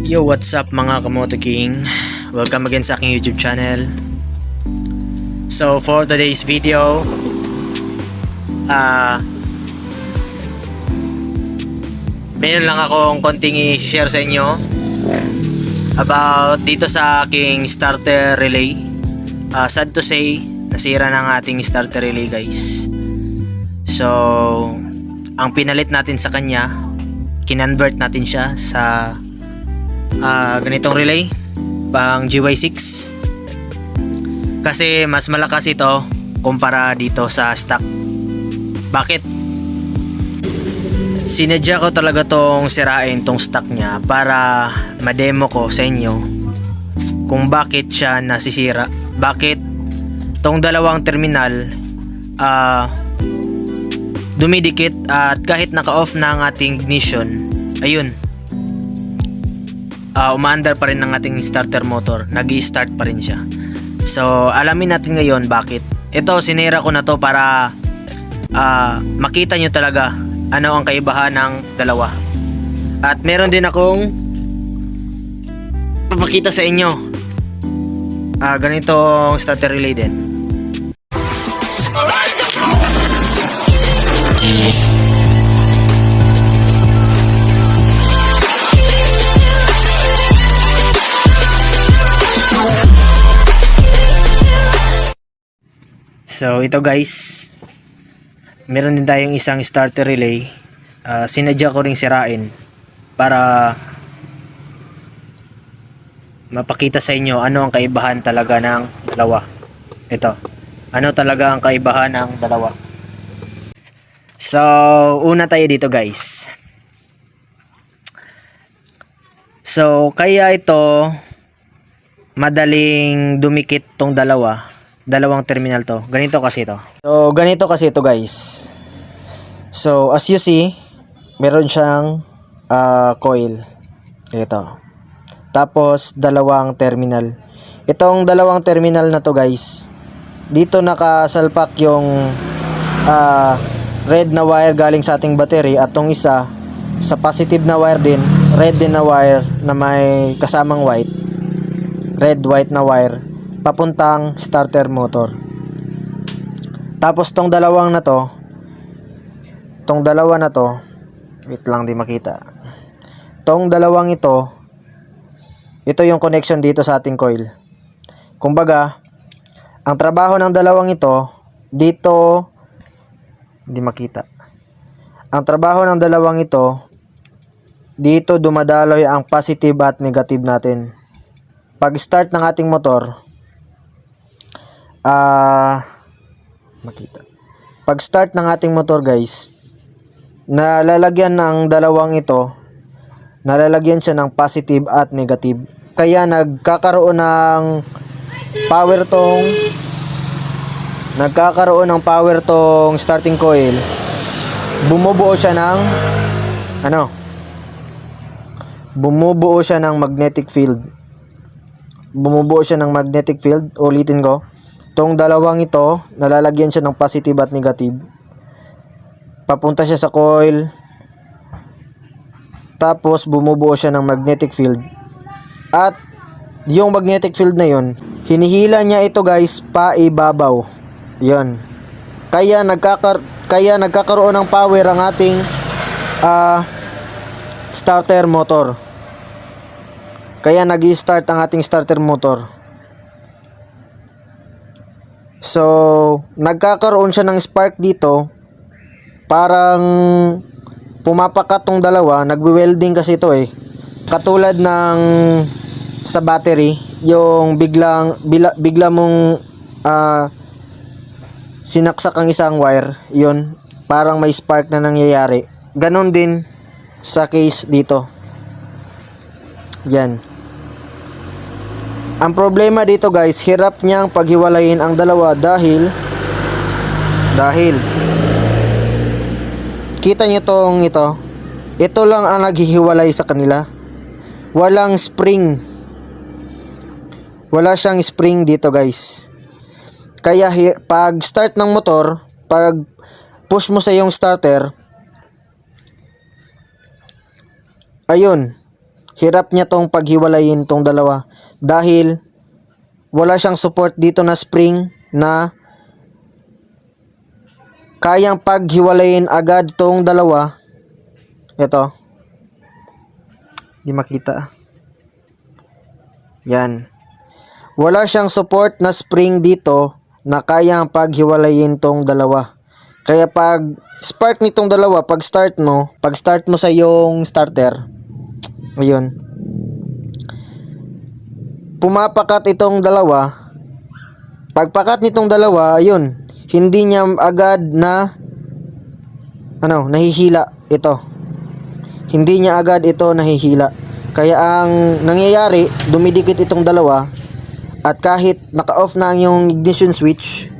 Yo, what's up mga Kamoto King? Welcome again sa aking YouTube channel. So for today's video, meron lang akong konting i-share sa inyo about dito sa aking starter relay. Sad to say, nasira ng ating starter relay, guys. So ang pinalit natin sa kanya, kinonvert natin siya sa ganitong relay pang GY6 kasi mas malakas ito kumpara dito sa stock. Bakit? Sinadya ko talaga tong sirain tong stock niya para ma-demo ko sa inyo kung bakit siya nasisira, bakit tong dalawang terminal dumidikit at kahit naka-off na ang ating ignition, ayun, umaandar pa rin ng ating starter motor, nag-i-start pa rin siya. So alamin natin ngayon bakit. Ito, sinira ko na to para makita nyo talaga ano ang kaibahan ng dalawa. At meron din akong papakita sa inyo, ganitong starter relay din. So ito, guys, meron din tayong isang starter relay. Sinadya ko ring sirain para mapakita sa inyo ano ang kaibahan talaga ng dalawa. Ito, ano talaga ang kaibahan ng dalawa. So una tayo dito, guys. So kaya ito madaling dumikit tong dalawang terminal to. Ganito kasi to. So ganito kasi to, guys. So as you see, meron siyang coil. Ito. Tapos dalawang terminal. Itong dalawang terminal na to, guys, dito nakasalpak yung red na wire galing sa ating battery, at tong isa sa positive na wire din, red din na wire na may kasamang white, red white na wire papuntang starter motor. Tapos tong dalawa na to, wait lang, di makita. Tong dalawang ito yung connection dito sa ating coil. Kumbaga, ang trabaho ng dalawang ito dito, di makita. Ang trabaho ng dalawang ito dito, dumadaloy ang positive at negative natin. Pag start ng ating motor, makita. Pag start ng ating motor, guys, nalalagyan ng dalawang ito, nalalagyan siya ng positive at negative. Kaya nagkakaroon ng power tong starting coil. Bumubuo siya ng magnetic field. Ulitin ko. Tong dalawang ito, nalalagyan siya ng positive at negative. Papunta siya sa coil. Tapos bumubuo siya ng magnetic field. At yung magnetic field na yun, hinihila niya ito, guys, paibabaw. Yun. Kaya nagkakaroon ng power ang ating starter motor. Kaya nag-i-start ang ating starter motor. So nagkakaroon siya ng spark dito. Parang pumapakat tong dalawa, nagwe-welding kasi ito eh. Katulad ng sa battery, yung bigla mong sinaksak ang isang wire, yun, parang may spark na nangyayari. Ganon din sa case dito. Yan. Ang problema dito, guys, hirap niyang paghiwalayin ang dalawa dahil kita niyo tong ito lang ang naghihiwalay sa kanila. Walang spring. Wala siyang spring dito, guys. Kaya pag start ng motor, pag push mo sa yung starter, ayun, hirap niya tong paghiwalayin tong dalawa dahil wala siyang support dito na spring na kayang paghiwalayin agad tong dalawa. Ito, di makita. Yan, wala siyang support na spring dito na kayang paghiwalayin tong dalawa. Kaya pag spark nitong dalawa, pag start mo sa yung starter, ayun, pumapakat itong dalawa. Pagpakat nitong dalawa, ayun, hindi niya agad na nahihila ito. Hindi niya agad ito nahihila. Kaya ang nangyayari, dumidikit itong dalawa at kahit naka-off na ang yung ignition switch,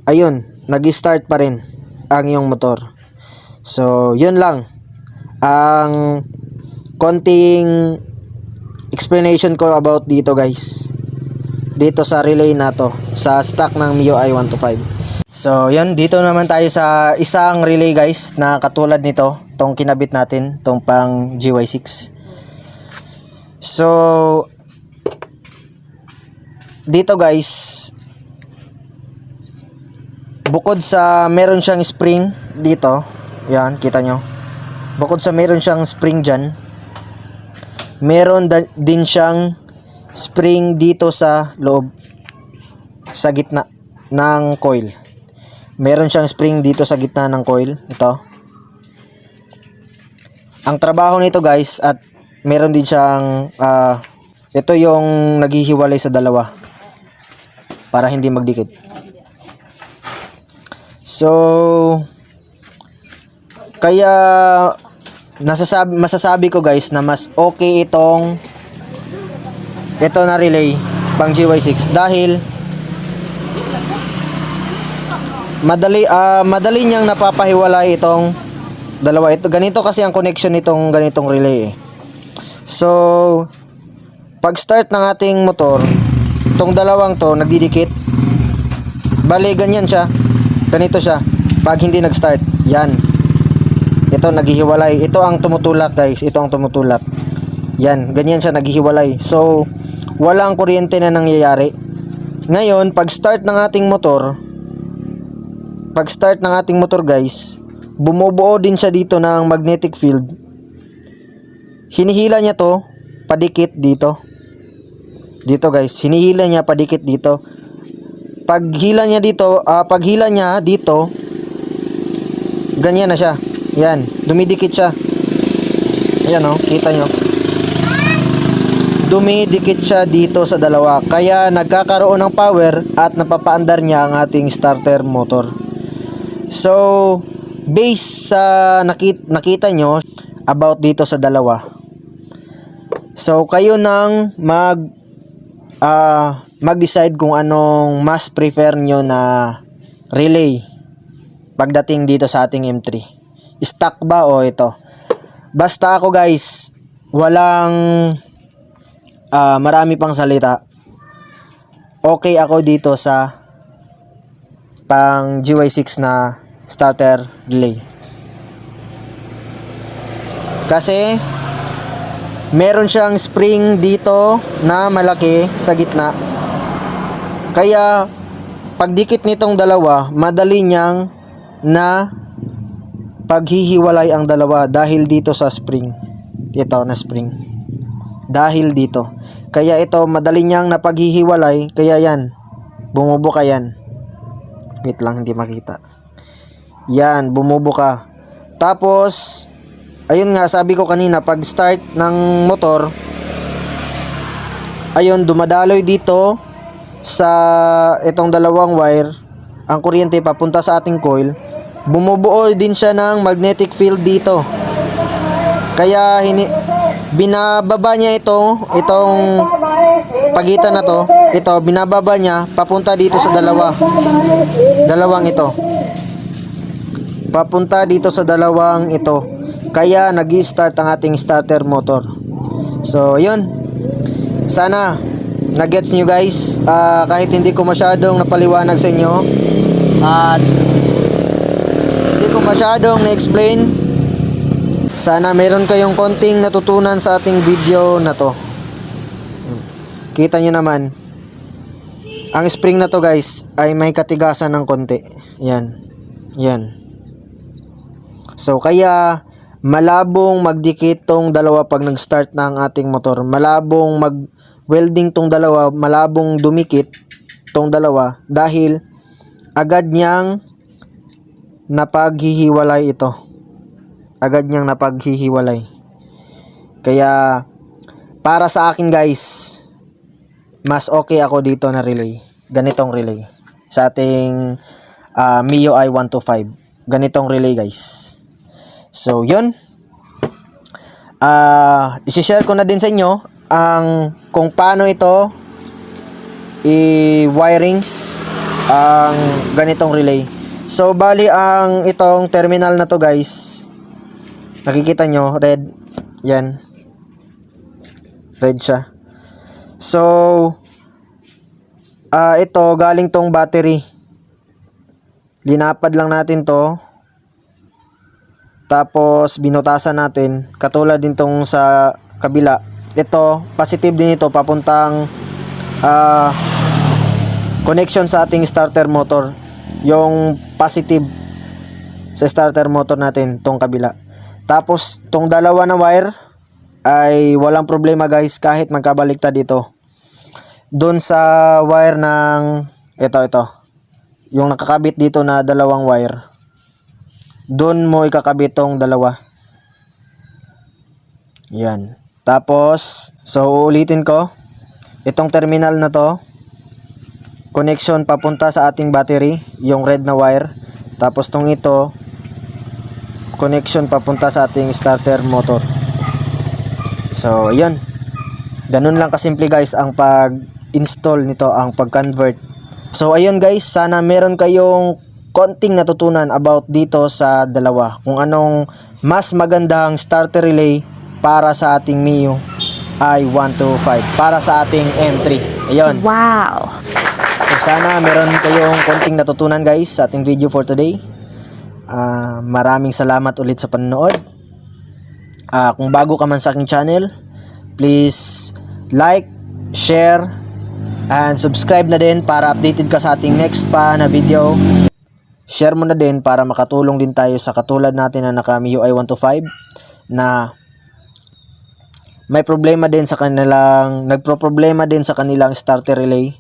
ayun, nag-start pa rin ang iyong motor. So, yun lang ang konting explanation ko about dito guys. Dito sa relay na to, sa stock ng MIUI 125. So, yun, dito naman tayo sa isang relay guys na katulad nito, tong kinabit natin, tong pang GY6. So, dito guys, bukod sa meron siyang spring dito, yan, kita nyo, bukod sa meron siyang spring dyan, meron din siyang spring dito sa loob, sa gitna ng coil. Meron siyang spring dito sa gitna ng coil. Ito, ang trabaho nito guys, at meron din siyang ito yung naghihiwalay sa dalawa para hindi magdikit. So, kaya masasabi ko guys na mas okay ito na relay pang GY6 dahil madali niyang napapahiwalay itong dalawa. Ito, ganito kasi ang connection nitong ganitong relay. So, pag start ng ating motor, itong dalawang to nagdidikit. Bali, ganyan siya. Ganito siya. Pag hindi nag-start, yan. Ito naghihiwalay. Ito ang tumutulak guys. Ito ang tumutulak. Yan, ganyan siya naghihiwalay. So, walang kuryente na nangyayari. Ngayon, pag start ng ating motor guys, bumubuo din siya dito ng magnetic field. Hinihila niya to padikit dito. Dito guys, hinihila niya padikit dito. Paghila niya dito, ganyan na siya. Yan, dumidikit siya. Ayan kita nyo. Dumidikit siya dito sa dalawa. Kaya nagkakaroon ng power at napapaandar niya ang ating starter motor. So, based sa nakita nyo about dito sa dalawa. So, kayo nang mag-decide kung anong mas prefer nyo na relay pagdating dito sa ating M3. Stock ba o ito? Basta ako guys, walang marami pang salita. Okay ako dito sa pang GY6 na starter relay. Kasi meron siyang spring dito na malaki sa gitna. Kaya pagdikit nitong dalawa, madali niyang na paghihiwalay ang dalawa dahil dito sa spring. Ito na spring. Dahil dito. Kaya ito madali niyang napaghihiwalay. Kaya yan, bumubuka yan. Wait lang, hindi makita. Yan, bumubuka. Tapos ayun nga, sabi ko kanina, pag start ng motor, ayun, dumadaloy dito sa itong dalawang wire ang kuryente papunta sa ating coil. Bumubuo din siya ng magnetic field dito. Kaya binababa niya itong pagitan na to. Ito, binababa niya papunta dito sa dalawang ito. Papunta dito sa dalawang ito. Kaya nag-i-start ang ating starter motor. So, yun. Sana na-gets nyo guys. Kahit hindi ko masyadong napaliwanag sa inyo. At hindi ko masyadong na-explain. Sana meron kayong konting natutunan sa ating video na to. Kita nyo naman, ang spring na to guys ay may katigasan ng konti. Yan. Yan. So kaya malabong magdikit tong dalawa pag nag-start na ang ating motor. Malabong mag-welding tong dalawa, malabong dumikit tong dalawa dahil agad niyang napaghihiwalay ito. Agad niyang napaghihiwalay. Kaya para sa akin guys, mas okay ako dito na relay. Ganitong relay. Sa ating MIUI 125. Ganitong relay guys. So yun. I-share ko na din sa inyo ang kung paano ito i-wirings ang ganitong relay. So bali ang itong terminal na to guys, nakikita nyo red. Yan, red siya. So ito galing tong battery, linapad lang natin to, tapos binutasan natin katulad din tong sa kabila. Ito positive din ito papuntang connection sa ating starter motor, yung positive sa starter motor natin tong kabila. Tapos tong dalawa na wire ay walang problema guys kahit magkabaliktad dito. Doon sa wire ng ito yung nakakabit dito na dalawang wire, doon mo ikakabit tong dalawa. Yan. Tapos so ulitin ko, itong terminal na to connection papunta sa ating battery, yung red na wire. Tapos tong ito connection papunta sa ating starter motor. So ayun, ganun lang kasimple guys ang pag-install nito, ang pag-convert. So ayun guys, sana meron kayong konting natutunan about dito sa dalawa, kung anong mas magandang starter relay para sa ating MIUI 125 para sa ating M3. Ayun. Wow! So, sana meron kayong konting natutunan guys sa ating video for today. Maraming salamat ulit sa panonood. Kung bago ka man sa aking channel, please like, share, and subscribe na din para updated ka sa ating next pa na video. Share mo na din para makatulong din tayo sa katulad natin na naka MIUI 125 na may problema din sa kanilang, nagproproblema din sa kanilang starter relay,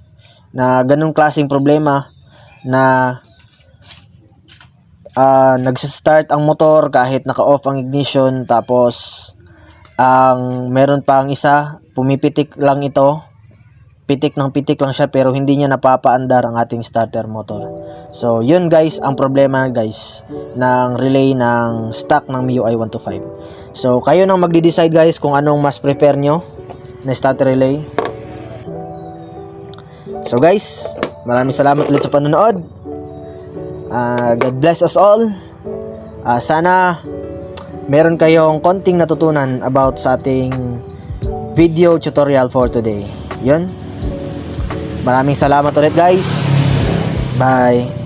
na ganung klaseng problema na nagsistart ang motor kahit naka-off ang ignition, tapos ang meron pa ang isa, pumipitik lang ito, pitik ng pitik lang siya pero hindi niya napapaandar ang ating starter motor. So yun guys ang problema guys ng relay ng stock ng MIUI 125. So kayo nang magde-decide guys kung anong mas prefer nyo na starter relay. So guys, maraming salamat ulit sa panonood. God bless us all. Sana meron kayong konting natutunan about sa ating video tutorial for today. Yun. Maraming salamat ulit guys. Bye.